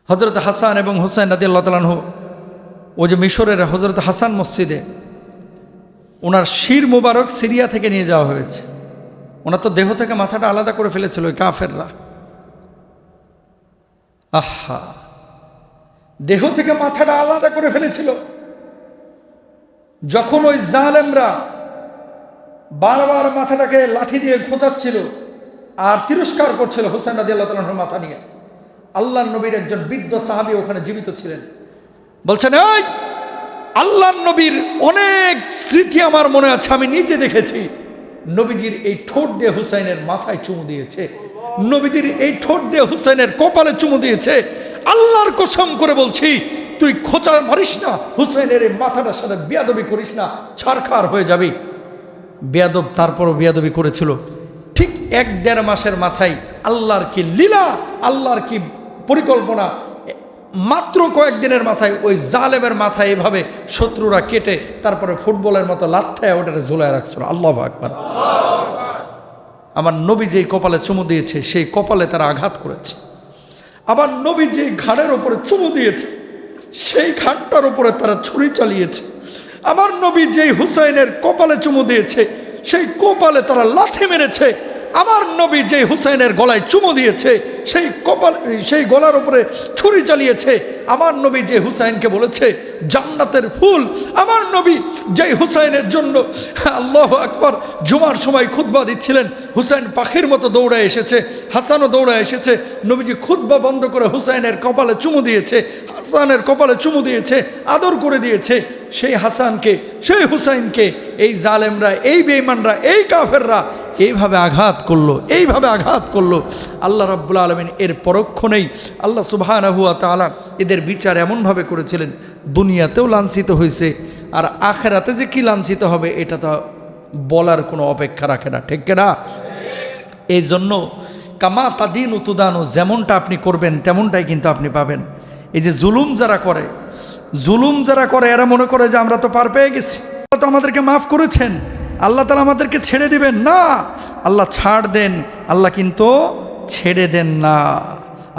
হযরত হাসান এবং হুসাইন রাদিয়াল্লাহু তাআলা আনহু ওই যে মিশরের হযরত হাসান মসজিদে ওনার শির মুবারক সিরিয়া থেকে নিয়ে যাওয়া হয়েছে। ওনার তো দেহ থেকে মাথাটা আলাদা করে ফেলেছিল ওই কাফেররা। আহা, দেহ থেকে মাথাটা আলাদা করে ফেলেছিল। যখন ওই জালেমরা বারবার মাথাটাকে লাঠি দিয়ে খোঁচাচ্ছিল আর তিরস্কার করছিল হুসাইন রাদিয়াল্লাহু তাআলা আনহুর মাথা নিয়ে, আল্লাহর নবীর একজন বৃদ্ধ সাহাবী ওখানে জীবিত ছিলেন। বলছেন, এই আল্লাহর নবীর অনেক স্মৃতি আমার মনে আছে, আমি নিজে দেখেছি। নবীজির এই ঠোঁট দিয়ে হুসাইনের মাথায় চুমু দিয়েছে, নবীজির এই ঠোঁট দিয়ে হুসাইনের কপালে চুমু দিয়েছে। আল্লাহর কসম করে বলছি, তুই খোঁচা মারিস না, হুসাইনের এই মাথাটার সাথে বেয়াদবি করিস না, ছারখার হয়ে যাবি। বেয়াদব তারপরও বেয়াদবি করেছিল। ঠিক 1-1.5 মাসের মাথায় আল্লাহর কি লীলা, আল্লাহর কি পরিকল্পনা, মাত্র কয়েকদিনের মাথায় ওই জালেমের মাথায় এভাবে শত্রুরা কেটে তারপরে ফুটবলের মতো লাথ্যায় ওটারে ঝুলায় রাখছিল। আল্লাহু আকবার। আমার নবী যেই কপালে চুমু দিয়েছে সেই কপালে তারা আঘাত করেছে। আবার নবী যেই ঘাড়ের ওপরে চুমু দিয়েছে সেই ঘাটটার উপরে তারা ছুরি চালিয়েছে। আমার নবী যেই হুসাইনের কপালে চুমু দিয়েছে সেই কপালে তারা লাথি মেরেছে। আমার নবী যেই হুসাইনের গলায় চুমু দিয়েছে সেই গলার উপরে ছুরি চালিয়েছে। আমার নবী যে হুসাইনকে বলেছে জান্নাতের ফুল, আমার নবী যেই হুসাইনের জন্য আল্লাহু আকবার জুমার সময় খুতবা দিচ্ছিলেন, হুসাইন পাখির মতো দৌড়ায় এসেছে, হাসানও দৌড়ায় এসেছে। নবীজি খুতবা বন্ধ করে হুসাইনের কপালে চুমু দিয়েছে, হাসানের কপালে চুমু দিয়েছে, আদর করে দিয়েছে। সেই হাসানকে, সেই হুসাইনকে এই জালেমরা, এই বেঈমানরা, এই কাফেররা এইভাবে আঘাত করলো, এইভাবে আঘাত করলো। আল্লাহ রাব্বুল আলামিন এর পরক্ষণেই আল্লাহ সুবহানাহু ওয়া তাআলা এদের বিচার এমনভাবে করেছিলেন, দুনিয়াতেও লাঞ্ছিত হয়েছে, আর আখিরাতে যে কি লাঞ্ছিত হবে এটা তো বলার কোনো অপেক্ষা রাখে না, ঠিক না? এই জন্য কামা তাদিন উতুদানো, যেমনটা আপনি করবেন তেমনটাই কিন্তু আপনি পাবেন। এই যে জুলুম যারা করে এরা মনে করে যে আমরা তো পার পেয়ে গেছি, আল্লাহ তো আমাদেরকে মাফ করেছেন, আল্লাহ তাআলা আমাদেরকে ছেড়ে দিবেন না। আল্লাহ ছাড় দেন, আল্লাহ কিন্তু ছেড়ে দেন না।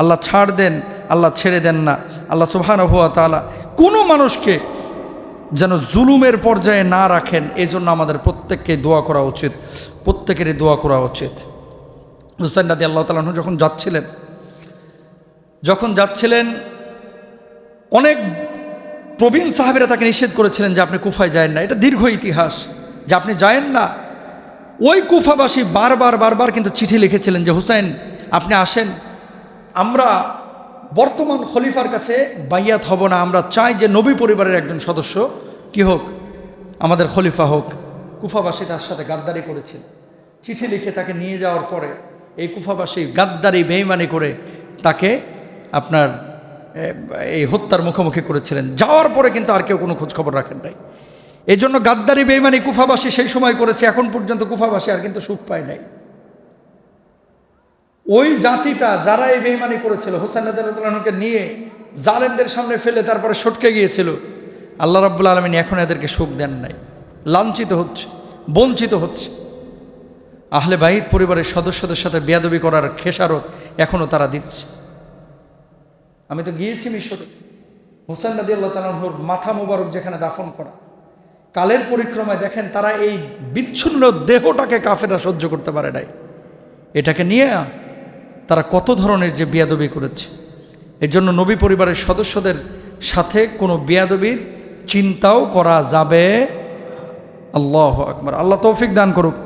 আল্লাহ ছাড় দেন, আল্লাহ ছেড়ে দেন না। আল্লাহ সুবহানাহু ওয়া তাআলা কোনো মানুষকে যেন জুলুমের পর্যায়ে না রাখেন, এই জন্য আমাদের প্রত্যেককে দোয়া করা উচিত, প্রত্যেকেরই দোয়া করা উচিত। হুসাইন রাদিয়াল্লাহু তাআলা আনহু যখন যাচ্ছিলেন অনেক প্রবীণ সাহাবীরা তাকে নিষেধ করেছিলেন যে আপনি কুফায় যায়েন না। এটা দীর্ঘ ইতিহাস যে আপনি যায়েন না। ওই কুফাবাসী বারবার কিন্তু চিঠি লিখেছিলেন যে হুসাইন আপনি আসেন, আমরা বর্তমান খলিফার কাছে বাইয়াত হব না, আমরা চাই যে নবী পরিবারের একজন সদস্য কি হোক, আমাদের খলিফা হোক। কুফাবাসী তার সাথে গাদ্দারি করেছিল। চিঠি লিখে তাকে নিয়ে যাওয়ার পরে এই কুফাবাসী গাদ্দারি বেঈমানি করে তাকে আপনার এই হত্যার মুখোমুখি করেছিলেন। যাওয়ার পরে কিন্তু আর কেউ কোনো খোঁজখবর রাখেন নাই। এই জন্য গাদ্দারি বেঈমানি কুফাবাসী সেই সময় করেছে, এখন পর্যন্ত কুফাবাসী আর কিন্তু সুখ পায় নাই। ওই জাতিটা যারা এই বেঈমানি করেছিল, হুসাইন রাদিয়াল্লাহু আনহুকে নিয়ে জালেমদের সামনে ফেলে তারপরে সটকে গিয়েছিল, আল্লাহ রাব্বুল আলামিন এখন এদেরকে সুখ দেন নাই, লাঞ্ছিত হচ্ছে, বঞ্চিত হচ্ছে। আহলে বাইত পরিবারের সদস্যদের সাথে বেয়াদবি করার খেসারত এখনও তারা দিচ্ছে। আমি তো গিয়েছি মিশরে, হুসাইন রাদিয়াল্লাহু তাআলা আনহুর মাথা মোবারক যেখানে দাফন করা, কালের পরিক্রমায় দেখেন তারা এই বিচ্ছিন্ন দেহটাকে কাফেররা সহ্য করতে পারে নাই। এটাকে নিয়ে তারা কত ধরনের যে বেয়াদবি করেছে। এর জন্য নবী পরিবারের সদস্যদের সাথে কোনো বেয়াদবির চিন্তাও করা যাবে। আল্লাহু আকবার। আল্লাহ তৌফিক দান করুক।